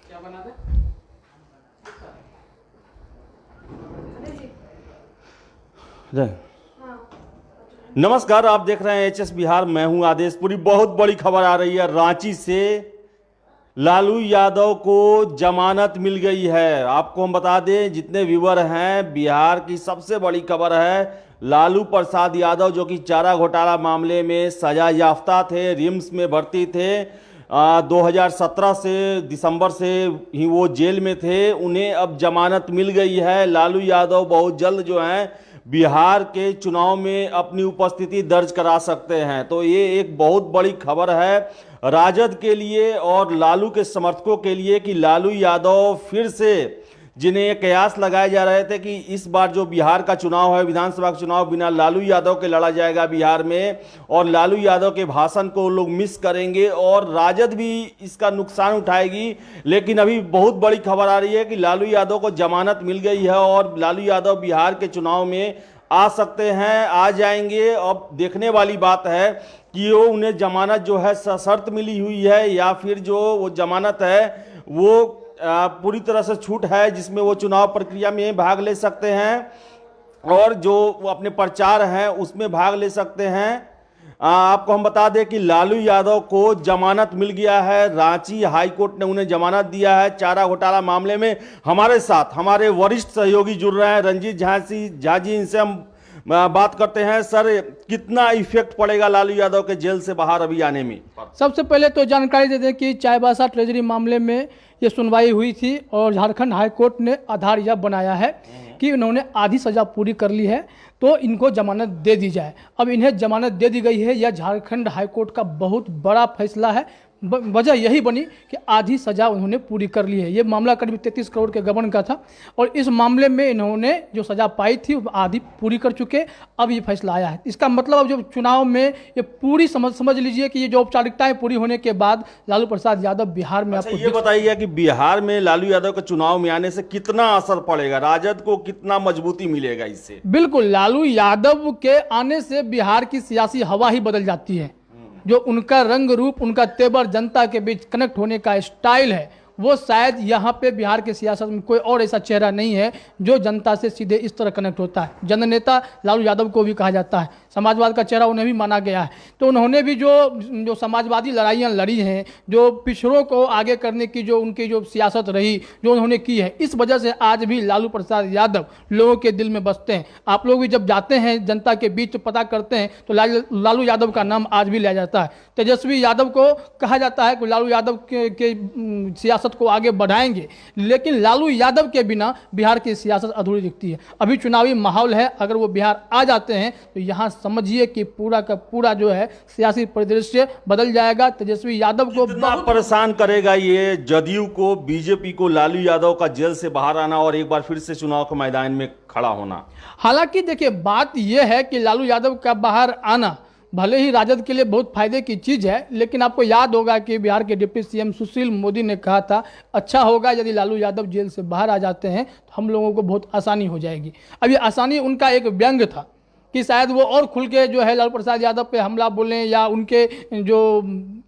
क्या बना दे? नमस्कार, आप देख रहे हैं एचएस बिहार। मैं हूं आदेशपुरी। बहुत बड़ी खबर आ रही है रांची से। लालू यादव को जमानत मिल गई है। आपको हम बता दें, जितने व्यूअर हैं, बिहार की सबसे बड़ी खबर है। लालू प्रसाद यादव जो कि चारा घोटाला मामले में सजा याफ्ता थे, रिम्स में भर्ती थे, 2017 से दिसंबर से ही वो जेल में थे, उन्हें अब जमानत मिल गई है। लालू यादव बहुत जल्द जो हैं बिहार के चुनाव में अपनी उपस्थिति दर्ज करा सकते हैं। तो ये एक बहुत बड़ी खबर है राजद के लिए और लालू के समर्थकों के लिए कि लालू यादव फिर से, जिन्हें ये कयास लगाए जा रहे थे कि इस बार जो बिहार का चुनाव है, विधानसभा का चुनाव बिना लालू यादव के लड़ा जाएगा बिहार में, और लालू यादव के भाषण को लोग मिस करेंगे और राजद भी इसका नुकसान उठाएगी। लेकिन अभी बहुत बड़ी खबर आ रही है कि लालू यादव को जमानत मिल गई है और लालू यादव बिहार के चुनाव में आ सकते हैं, आ जाएंगे। अब देखने वाली बात है कि वो उन्हें जमानत जो है सशर्त मिली हुई है या फिर जो वो जमानत है वो पूरी तरह से छूट है, जिसमें वो चुनाव प्रक्रिया में भाग ले सकते हैं और जो वो अपने प्रचार हैं उसमें भाग ले सकते हैं। आपको हम बता दें कि लालू यादव को जमानत मिल गया है। रांची हाई कोर्ट ने उन्हें जमानत दिया है चारा घोटाला मामले में। हमारे साथ हमारे वरिष्ठ सहयोगी जुड़ रहे हैं, रंजीत झा जी, इनसे हम बात करते हैं। सर, कितना इफेक्ट पड़ेगा लालू यादव के जेल से बाहर अभी आने में? सबसे पहले तो जानकारी दे दें कि चाईबासा ट्रेजरी मामले में ये सुनवाई हुई थी और झारखंड हाई कोर्ट ने आधार यह बनाया है कि इन्होंने आधी सजा पूरी कर ली है तो इनको जमानत दे दी जाए। अब इन्हें जमानत दे दी गई है, यह झारखंड हाई कोर्ट का बहुत बड़ा फैसला है। वजह यही बनी कि आधी सजा उन्होंने पूरी कर ली है। ये मामला करीब 33 करोड़ के गबन का था और इस मामले में इन्होंने जो सजा पाई थी वो आधी पूरी कर चुके। अब ये फैसला आया है। इसका मतलब अब जो चुनाव में ये पूरी समझ लीजिए कि ये जो औपचारिकताएं पूरी होने के बाद लालू प्रसाद यादव बिहार में आपको ये बताइए कि बिहार में लालू यादव के चुनाव में आने से कितना असर पड़ेगा, राजद को कितना मजबूती मिलेगा इससे? बिल्कुल, लालू यादव के आने से बिहार की सियासी हवा ही बदल जाती है। जो उनका रंग रूप, उनका तेवर, जनता के बीच कनेक्ट होने का स्टाइल है, वो शायद यहाँ पे बिहार के सियासत में कोई और ऐसा चेहरा नहीं है जो जनता से सीधे इस तरह कनेक्ट होता है। जननेता लालू यादव को भी कहा जाता है, समाजवाद का चेहरा उन्हें भी माना गया है। तो उन्होंने भी जो समाजवादी लड़ाइयाँ लड़ी हैं, जो पिछड़ों को आगे करने की जो उनकी जो सियासत रही, जो उन्होंने की है, इस वजह से आज भी लालू प्रसाद यादव लोगों के दिल में बसते हैं। आप लोग भी जब जाते हैं जनता के बीच पता करते हैं तो लालू यादव का नाम आज भी लिया जाता है। तेजस्वी यादव को कहा जाता है कि लालू यादव के सियासत को आगे बढ़ाएंगे, लेकिन लालू यादव के बिना बिहार की सियासत अधूरी दिखती है। अभी चुनावी माहौल है, अगर वो बिहार आ जाते हैं तो यहाँ समझिए कि पूरा का पूरा जो है सियासी परिदृश्य बदल जाएगा। तेजस्वी यादव को बहुत परेशान करेगा ये जदयू को, बीजेपी को, लालू यादव का जेल से बाहर आना और एक बार फिर से चुनाव के मैदान में खड़ा होना। हालांकि देखिए, बात यह है कि लालू यादव का बाहर आना भले ही राजद के लिए बहुत फायदे की चीज़ है, लेकिन आपको याद होगा कि बिहार के डिप्टी सीएम सुशील मोदी ने कहा था, अच्छा होगा यदि लालू यादव जेल से बाहर आ जाते हैं तो हम लोगों को बहुत आसानी हो जाएगी। अब ये आसानी उनका एक व्यंग्य था कि शायद वो और खुल के जो है लालू प्रसाद यादव पे हमला बोलें या उनके जो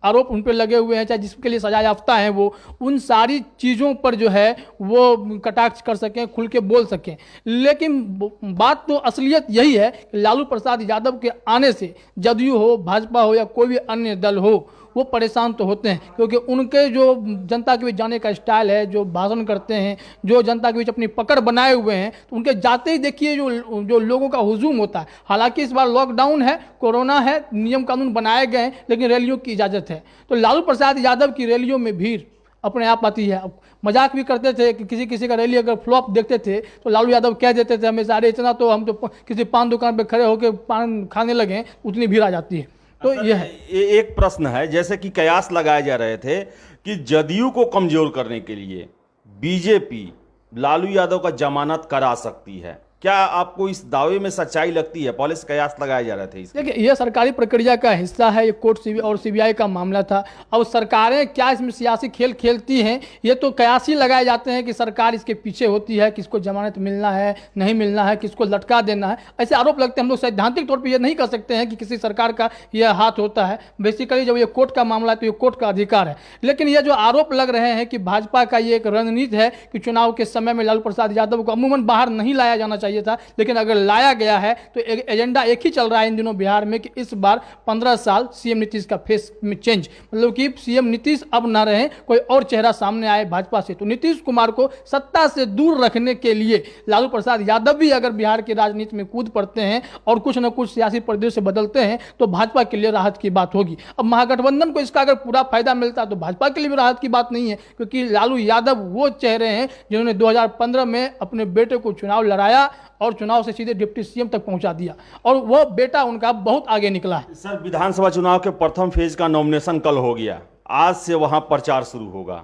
आरोप उन पर लगे हुए हैं, चाहे जिसके लिए सजा याफ्ता हैं, वो उन सारी चीज़ों पर जो है वो कटाक्ष कर सकें, खुल के बोल सकें। लेकिन बात तो असलियत यही है कि लालू प्रसाद यादव के आने से जदयू हो, भाजपा हो या कोई भी अन्य दल हो, वो परेशान तो होते हैं, क्योंकि उनके जो जनता के बीच जाने का स्टाइल है, जो भाषण करते हैं, जो जनता के बीच अपनी पकड़ बनाए हुए हैं, तो उनके जाते ही देखिए जो लोगों का हुजूम होता है। हालांकि इस बार लॉकडाउन है, कोरोना है, नियम कानून बनाए गए हैं, लेकिन रैलियों की इजाज़त है। तो लालू प्रसाद यादव की रैलियों में भीड़ अपने आप आती है। मजाक भी करते थे कि किसी का रैली अगर फ्लॉप देखते थे तो लालू यादव कह देते थे हमेशा, अरे इतना तो हम तो किसी पान दुकान पर खड़े होकर पान खाने लगे, उतनी भीड़ आ जाती है। तो यह एक प्रश्न है, जैसे कि कयास लगाए जा रहे थे कि जदयू को कमजोर करने के लिए बीजेपी लालू यादव का जमानत करा सकती है, क्या आपको इस दावे में सच्चाई लगती है? पहले से कयास लगाए जा रहे थे इसके। देखिए, यह सरकारी प्रक्रिया का हिस्सा है। ये कोर्ट और सीबीआई का मामला था। अब सरकारें क्या इसमें सियासी खेल खेलती हैं, ये तो कयास ही लगाए जाते हैं कि सरकार इसके पीछे होती है, किसको जमानत मिलना है नहीं मिलना है, किसको लटका देना है, ऐसे आरोप लगते हैं। हम लोग सैद्धांतिक तौर पर यह नहीं कर सकते हैं कि किसी सरकार का यह हाथ होता है। बेसिकली जब ये कोर्ट का मामला है तो ये कोर्ट का अधिकार है। लेकिन ये जो आरोप लग रहे हैं कि भाजपा का ये एक रणनीति है कि चुनाव के समय में लालू प्रसाद यादव को अमूमन बाहर नहीं लाया जाना चाहिए था, लेकिन अगर लाया गया है तो एजेंडा एक ही चल रहा है इन दिनों बिहार में कि इस बार 15 साल सीएम नीतीश का फेस में चेंज, मतलब कि सीएम नीतीश अब ना रहे, कोई और चेहरा सामने आए भाजपा से। तो नीतीश कुमार को सत्ता से दूर रखने के लिए लालू प्रसाद यादव भी अगर बिहार की राजनीति में कूद पड़ते हैं और कुछ न कुछ सियासी परिदृश्य बदलते हैं तो भाजपा के लिए राहत की बात होगी। अब महागठबंधन को इसका अगर पूरा फायदा मिलता तो भाजपा के लिए भी राहत की बात नहीं है, क्योंकि लालू यादव वो चेहरे हैं जिन्होंने 2015 में अपने बेटे को चुनाव लड़ाया और चुनाव से सीधे डिप्टी सीएम तक पहुंचा दिया, और वो बेटा उनका बहुत आगे निकला है। सर, विधानसभा चुनाव के प्रथम फेज का नॉमिनेशन कल हो गया, आज से वहां प्रचार शुरू होगा।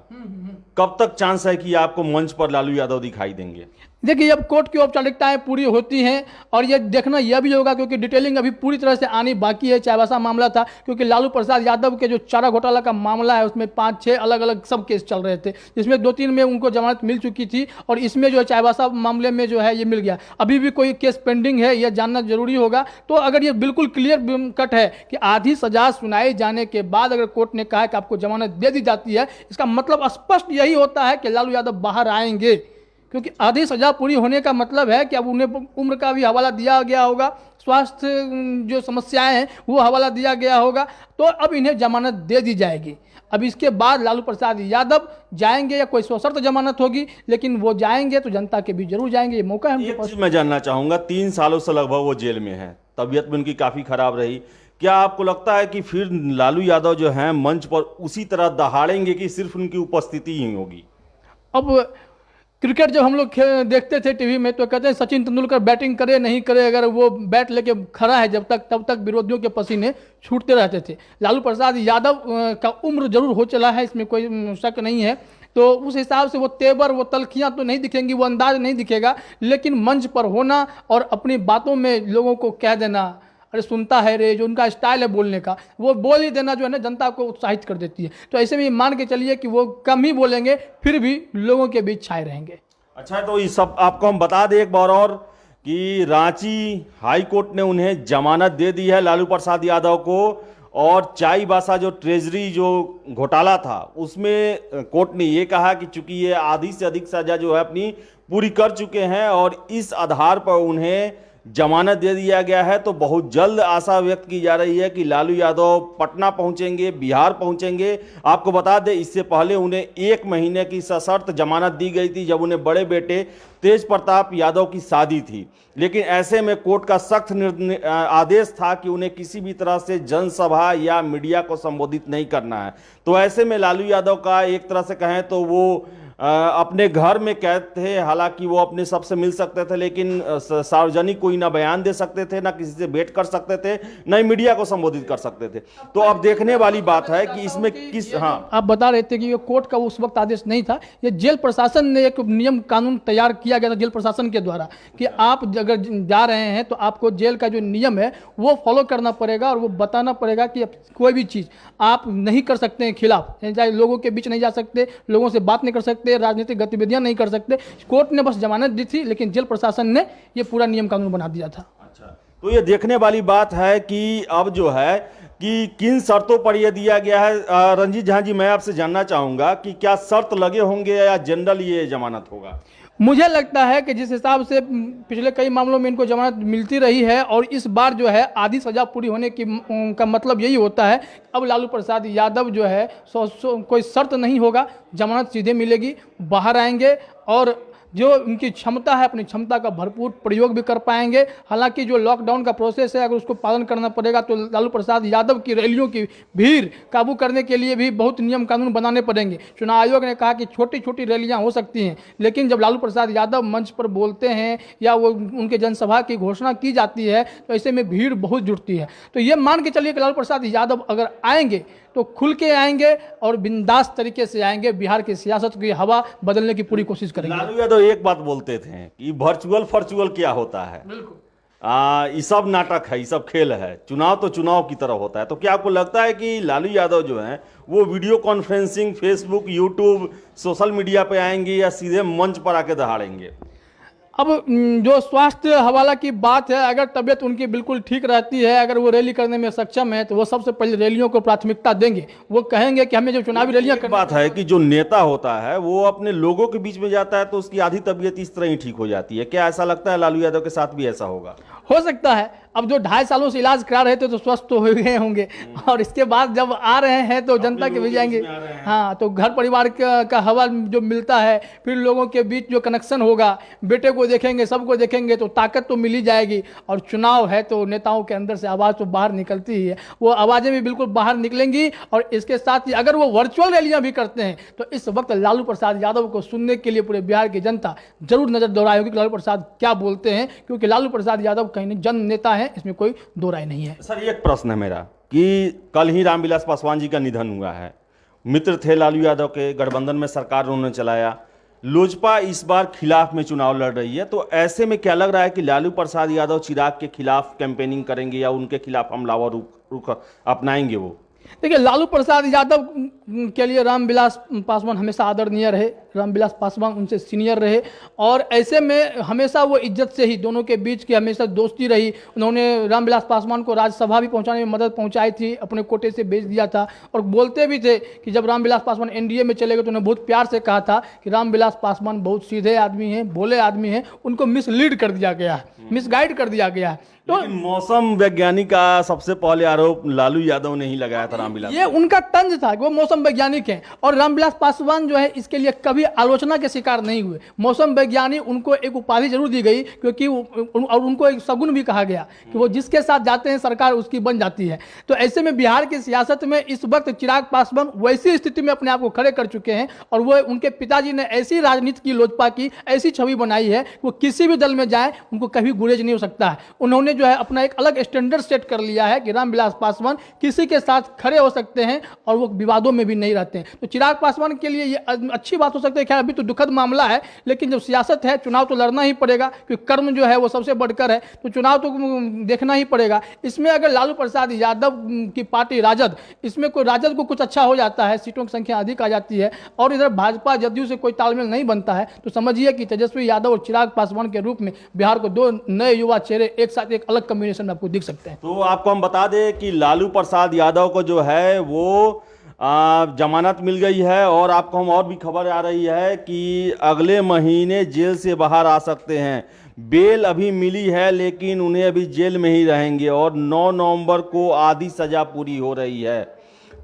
कब तक चांस है कि आपको मंच पर लालू यादव दिखाई देंगे? देखिए, अब कोर्ट की औपचारिकताएं पूरी होती हैं और ये देखना यह भी होगा, क्योंकि डिटेलिंग अभी पूरी तरह से आनी बाकी है। चाईबासा मामला था, क्योंकि लालू प्रसाद यादव के जो चारा घोटाला का मामला है उसमें 5-6 अलग अलग सब केस चल रहे थे, जिसमें 2-3 में उनको जमानत मिल चुकी थी और इसमें जो चाईबासा मामले में जो है ये मिल गया। अभी भी कोई केस पेंडिंग है, यह जानना जरूरी होगा। तो अगर ये बिल्कुल क्लियर कट है कि आधी सजा सुनाई जाने के बाद अगर कोर्ट ने कहा कि आपको जमानत दे दी जाती है, इसका मतलब स्पष्ट यही होता है कि लालू यादव बाहर आएंगे, क्योंकि आधी सजा पूरी होने का मतलब है कि अब उन्हें उम्र का भी हवाला दिया गया होगा, स्वास्थ्य जो समस्याएं हैं वो हवाला दिया गया होगा, तो अब इन्हें जमानत दे दी जाएगी। अब इसके बाद लालू प्रसाद यादव जाएंगे या कोई सशर्त जमानत होगी, लेकिन वो जाएंगे तो जनता के बीच जरूर जाएंगे, ये मौका है। एक चीज मैं जानना चाहूंगा, 3 सालों से लगभग वो जेल में है, तबीयत भी उनकी काफी खराब रही। क्या आपको लगता है कि फिर लालू यादव जो हैं मंच पर उसी तरह दहाड़ेंगे कि सिर्फ उनकी उपस्थिति ही होगी? अब क्रिकेट जब हम लोग देखते थे टीवी में तो कहते हैं सचिन तेंदुलकर बैटिंग करे नहीं करे, अगर वो बैट लेके खड़ा है जब तक तब तक विरोधियों के पसीने छूटते रहते थे। लालू प्रसाद यादव का उम्र जरूर हो चला है, इसमें कोई शक नहीं है। तो उस हिसाब से वो तेवर, वो तलखियाँ तो नहीं दिखेंगी, वो अंदाज नहीं दिखेगा, लेकिन मंच पर होना और अपनी बातों में लोगों को कह देना, अरे सुनता है रे, जो उनका स्टाइल है बोलने का, वो बोल ही देना जो है ना जनता को उत्साहित कर देती है। तो ऐसे में मान के चलिए कि वो कम ही बोलेंगे, फिर भी लोगों के बीच छाए रहेंगे। अच्छा, तो ये सब आपको हम बता दें एक बार और कि रांची हाई कोर्ट ने उन्हें जमानत दे दी है लालू प्रसाद यादव को, और चाईबासा जो ट्रेजरी जो घोटाला था उसमें कोर्ट ने ये कहा कि चूंकि ये आधी से अधिक सजा जो है अपनी पूरी कर चुके हैं और इस आधार पर उन्हें जमानत दे दिया गया है, तो बहुत जल्द आशा व्यक्त की जा रही है कि लालू यादव पटना पहुंचेंगे, बिहार पहुंचेंगे। आपको बता दें, इससे पहले उन्हें 1 महीने की सशर्त जमानत दी गई थी जब उन्हें बड़े बेटे तेज प्रताप यादव की शादी थी, लेकिन ऐसे में कोर्ट का सख्त आदेश था कि उन्हें किसी भी तरह से जनसभा या मीडिया को संबोधित नहीं करना है। तो ऐसे में लालू यादव का एक तरह से कहें तो वो अपने घर में कैद थे, हालांकि वो अपने सबसे मिल सकते थे, लेकिन सार्वजनिक कोई ना बयान दे सकते थे, ना किसी से भेंट कर सकते थे, ना ही मीडिया को संबोधित कर सकते थे। तो अब देखने वाली बात है कि इसमें किस, हाँ, आप बता रहे थे कि ये कोर्ट का उस वक्त आदेश नहीं था, ये जेल प्रशासन ने एक नियम कानून तैयार किया गया था जेल प्रशासन के द्वारा कि आप अगर जा रहे हैं तो आपको जेल का जो नियम है वो फॉलो करना पड़ेगा और वो बताना पड़ेगा कि कोई भी चीज़ आप नहीं कर सकते हैं खिलाफ, चाहे लोगों के बीच नहीं जा सकते, लोगों से बात नहीं कर सकते, राजनीतिक गतिविधियां नहीं कर सकते। कोर्ट ने बस जमानत दी थी, लेकिन जेल प्रशासन ने ये पूरा नियम कानून बना दिया था। अच्छा, तो ये देखने वाली बात है कि अब जो है कि किन शर्तों पर यह दिया गया है। रंजीत झा जी, मैं आपसे जानना चाहूंगा कि क्या शर्त लगे होंगे या जनरल ये जमानत होगा? मुझे लगता है कि जिस हिसाब से पिछले कई मामलों में इनको जमानत मिलती रही है और इस बार जो है आधी सजा पूरी होने की का मतलब यही होता है, अब लालू प्रसाद यादव जो है कोई शर्त नहीं होगा, जमानत सीधे मिलेगी, बाहर आएंगे और जो उनकी क्षमता है अपनी क्षमता का भरपूर प्रयोग भी कर पाएंगे। हालांकि जो लॉकडाउन का प्रोसेस है अगर उसको पालन करना पड़ेगा तो लालू प्रसाद यादव की रैलियों की भीड़ काबू करने के लिए भी बहुत नियम कानून बनाने पड़ेंगे। चुनाव आयोग ने कहा कि छोटी छोटी रैलियां हो सकती हैं, लेकिन जब लालू प्रसाद यादव मंच पर बोलते हैं या वो उनके जनसभा की घोषणा की जाती है तो ऐसे में भीड़ बहुत जुटती है। तो ये मान के चलिए कि लालू प्रसाद यादव अगर आएंगे तो खुल के आएंगे और बिंदास तरीके से आएंगे, बिहार की सियासत की हवा बदलने की पूरी कोशिश करेंगे। लालू यादव एक बात बोलते थे कि वर्चुअल क्या होता है। बिल्कुल ये सब नाटक है, ये सब खेल है, चुनाव तो चुनाव की तरह होता है। तो क्या आपको लगता है कि लालू यादव जो है वो video conferencing, Facebook, YouTube, social media पे आएंगे या सीधे मंच पर आके दहाड़ेंगे? अब जो स्वास्थ्य हवाला की बात है, अगर तबीयत उनकी बिल्कुल ठीक रहती है, अगर वो रैली करने में सक्षम है, तो वो सबसे पहले रैलियों को प्राथमिकता देंगे। वो कहेंगे कि हमें जो चुनावी रैलियां एक बात है कि जो नेता होता है वो अपने लोगों के बीच में जाता है तो उसकी आधी तबीयत इस तरह ही ठीक हो जाती है। क्या ऐसा लगता है लालू यादव के साथ भी ऐसा होगा? हो सकता है। अब जो 2.5 सालों से इलाज करा रहे थे तो स्वस्थ तो हो गए होंगे, और इसके बाद जब आ रहे हैं तो जनता के बीच जाएंगे। हाँ, तो घर परिवार का हवा जो मिलता है, फिर लोगों के बीच जो कनेक्शन होगा, बेटे को देखेंगे, सबको देखेंगे, तो ताकत तो मिल ही जाएगी। और चुनाव है तो नेताओं के अंदर से आवाज़ तो बाहर निकलती ही है, वो आवाज़ें भी बिल्कुल बाहर निकलेंगी। और इसके साथ ही अगर वो वर्चुअल रैलियां भी करते हैं तो इस वक्त लालू प्रसाद यादव को सुनने के लिए पूरे बिहार की जनता जरूर नजर दौड़ाई होगी कि लालू प्रसाद क्या बोलते हैं, क्योंकि लालू प्रसाद यादव कहीं जन नेता है, इसमें कोई दो राय नहीं है। सर, एक प्रश्न है मेरा कि कल ही रामविलास पासवान जी का निधन हुआ है। मित्र थे लालू यादव के, गठबंधन में सरकार उन्होंने चलाया। लोजपा इस बार खिलाफ में चुनाव लड़ रही है, तो ऐसे में क्या लग रहा है कि लालू प्रसाद यादव चिराग के खिलाफ कैंपेनिंग करेंगे या उनके खिलाफ हमलावर रुख अपनाएंगे? वो देखिए, लालू प्रसाद यादव के लिए रामविलास पासवान हमेशा आदरणीय रहे, रामविलास पासवान उनसे सीनियर रहे, और ऐसे में हमेशा वो इज्जत से ही दोनों के बीच की हमेशा दोस्ती रही। उन्होंने रामविलास पासवान को राज्यसभा भी पहुंचाने में मदद पहुंचाई थी, अपने कोटे से भेज दिया था। और बोलते भी थे कि जब रामविलास पासवान एनडीए में चले गए तो उन्हें बहुत प्यार से कहा था कि रामविलास पासवान बहुत सीधे आदमी हैं, भोले आदमी हैं, उनको मिसलीड कर दिया गया है, मिसगाइड कर दिया गया है। तो मौसम वैज्ञानिक का सबसे पहले आरोप लालू यादव ने ही लगाया था रामविलास। ये उनका तंज था कि वो मौसम वैज्ञानिक हैं, और रामविलास पासवान जो है इसके लिए कभी आलोचना के शिकार नहीं हुए। मौसम वैज्ञानिक उनको एक उपाधि जरूर दी गई, क्योंकि और उनको एक सगुन भी कहा गया कि वो जिसके साथ जाते हैं सरकार उसकी बन जाती है। तो ऐसे में बिहार की सियासत में इस वक्त चिराग पासवान वैसी स्थिति में अपने आप को खड़े कर चुके हैं, और वो उनके पिताजी ने ऐसी राजनीति की, लोजपा की ऐसी छवि बनाई है, वो किसी भी दल में जाए उनको कभी गुरेज नहीं हो सकता है। उन्होंने जो है अपना एक अलग स्टैंडर्ड सेट कर लिया है कि रामविलास पासवान किसी के साथ खड़े हो सकते हैं और वो विवादों में भी नहीं रहते हैं। तो चिराग पासवान के लिए ये अच्छी बात हो सकती है। खैर, अभी तो दुखद मामला है, लेकिन जब सियासत है, चुनाव तो लड़ना ही पड़ेगा, क्योंकि कर्म जो है वो सबसे बढ़कर है, तो चुनाव तो देखना ही पड़ेगा। इसमें अगर लालू प्रसाद यादव की पार्टी राजद, इसमें कोई राजद को कुछ अच्छा हो जाता है, सीटों की संख्या अधिक आ जाती है, और इधर भाजपा जदयू से कोई तालमेल नहीं बनता है, तो समझिए कि तेजस्वी यादव और चिराग पासवान के रूप में बिहार को दो नए युवा चेहरे एक साथ एक अलग कॉम्बिनेशन में आपको दिख सकते हैं। तो आपको हम बता दें कि लालू प्रसाद यादव को जो है वो जमानत मिल गई है, और आपको हम और भी खबर आ रही है कि अगले महीने जेल से बाहर आ सकते हैं। बेल अभी मिली है लेकिन उन्हें अभी जेल में ही रहेंगे, और 9 नवंबर को आधी सजा पूरी हो रही है।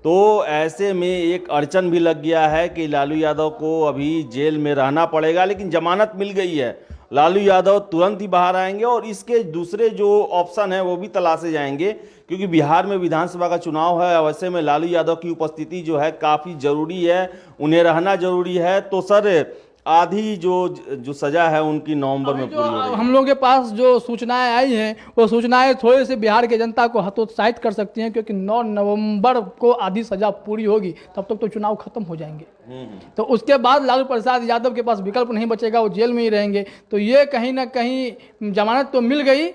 तो ऐसे में एक अड़चन भी लग गया है कि लालू यादव को अभी जेल में रहना पड़ेगा, लेकिन जमानत मिल गई है। लालू यादव तुरंत ही बाहर आएंगे, और इसके दूसरे जो ऑप्शन है वो भी तलाशे जाएंगे, क्योंकि बिहार में विधानसभा का चुनाव है। वैसे में लालू यादव की उपस्थिति जो है काफ़ी ज़रूरी है, उन्हें रहना ज़रूरी है। तो सर, आधी जो सजा है उनकी नवंबर में पूरी हो रही है। हम लोगों के पास जो सूचनाएं आई हैं, वो सूचनाएं थोड़े से बिहार के जनता को हतोत्साहित कर सकती हैं, क्योंकि 9 नवंबर को आधी सजा पूरी होगी, तब तक तो चुनाव खत्म हो जाएंगे। तो उसके बाद लालू प्रसाद यादव के पास विकल्प नहीं बचेगा, वो जेल में ही रहेंगे। तो ये कहीं ना कहीं जमानत तो मिल गई,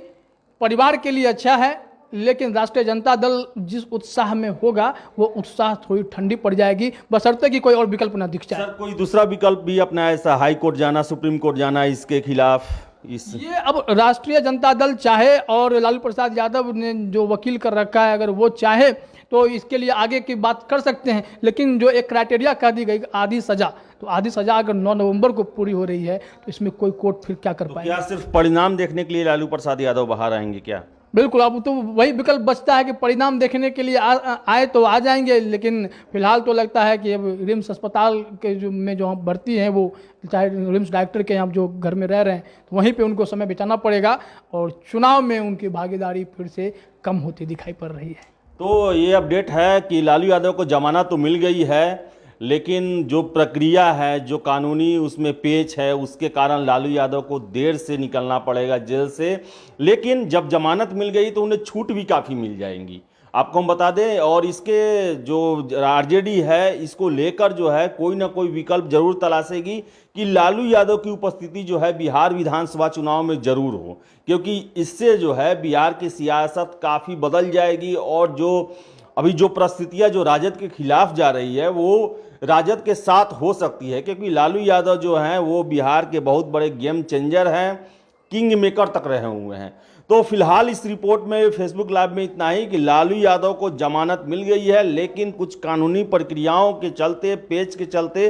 परिवार के लिए अच्छा है, लेकिन राष्ट्रीय जनता दल जिस उत्साह में होगा वो उत्साह थोड़ी ठंडी पड़ जाएगी, बशर्ते कि कोई और विकल्प ना दिख जाए। सर, कोई दूसरा विकल्प भी अपना ऐसा हाई कोर्ट जाना, सुप्रीम कोर्ट जाना इसके खिलाफ? ये अब राष्ट्रीय जनता दल चाहे और लालू प्रसाद यादव ने जो वकील कर रखा है, अगर वो चाहे तो इसके लिए आगे की बात कर सकते हैं। लेकिन जो एक क्राइटेरिया कर दी गई आधी सजा, तो आधी सजा अगर 9 नवंबर को पूरी हो रही है तो इसमें कोई कोर्ट फिर क्या कर पाएगा? क्या सिर्फ परिणाम देखने के लिए लालू प्रसाद यादव बाहर आएंगे क्या? बिल्कुल, अब तो वही विकल्प बचता है कि परिणाम देखने के लिए आए तो आ जाएंगे, लेकिन फिलहाल तो लगता है कि अब रिम्स अस्पताल के जो भर्ती हैं, वो चाहे रिम्स डायरेक्टर के यहाँ जो घर में रह रहे हैं, तो वहीं पे उनको समय बिताना पड़ेगा, और चुनाव में उनकी भागीदारी फिर से कम होती दिखाई पड़ रही है। तो ये अपडेट है कि लालू यादव को जमानत तो मिल गई है, लेकिन जो प्रक्रिया है, जो कानूनी उसमें पेच है, उसके कारण लालू यादव को देर से निकलना पड़ेगा जेल से। लेकिन जब जमानत मिल गई तो उन्हें छूट भी काफ़ी मिल जाएंगी। आपको हम बता दें, और इसके जो आरजेडी है इसको लेकर जो है कोई ना कोई विकल्प जरूर तलाशेगी कि लालू यादव की उपस्थिति जो है बिहार विधानसभा चुनाव में जरूर हो, क्योंकि इससे जो है बिहार की सियासत काफ़ी बदल जाएगी। और जो अभी जो परिस्थितियां जो राजद के खिलाफ जा रही है वो राजद के साथ हो सकती है, क्योंकि लालू यादव जो हैं वो बिहार के बहुत बड़े गेम चेंजर हैं, किंग मेकर तक रहे हुए हैं। तो फिलहाल इस रिपोर्ट में फेसबुक लाइव में इतना ही कि लालू यादव को जमानत मिल गई है, लेकिन कुछ कानूनी प्रक्रियाओं के चलते, पेच के चलते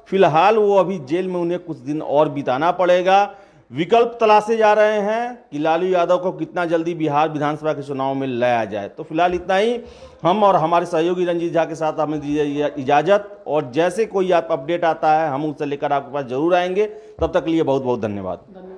फिलहाल वो अभी जेल में उन्हें कुछ दिन और बिताना पड़ेगा। विकल्प तलाशे जा रहे हैं कि लालू यादव को कितना जल्दी बिहार विधानसभा के चुनाव में लाया जाए। तो फिलहाल इतना ही। हम और हमारे सहयोगी रंजीत झा के साथ हमें दीजिए इजाजत, और जैसे कोई आप अपडेट आता है हम उसे लेकर आपके पास जरूर आएंगे। तब तक के लिए बहुत बहुत धन्यवाद।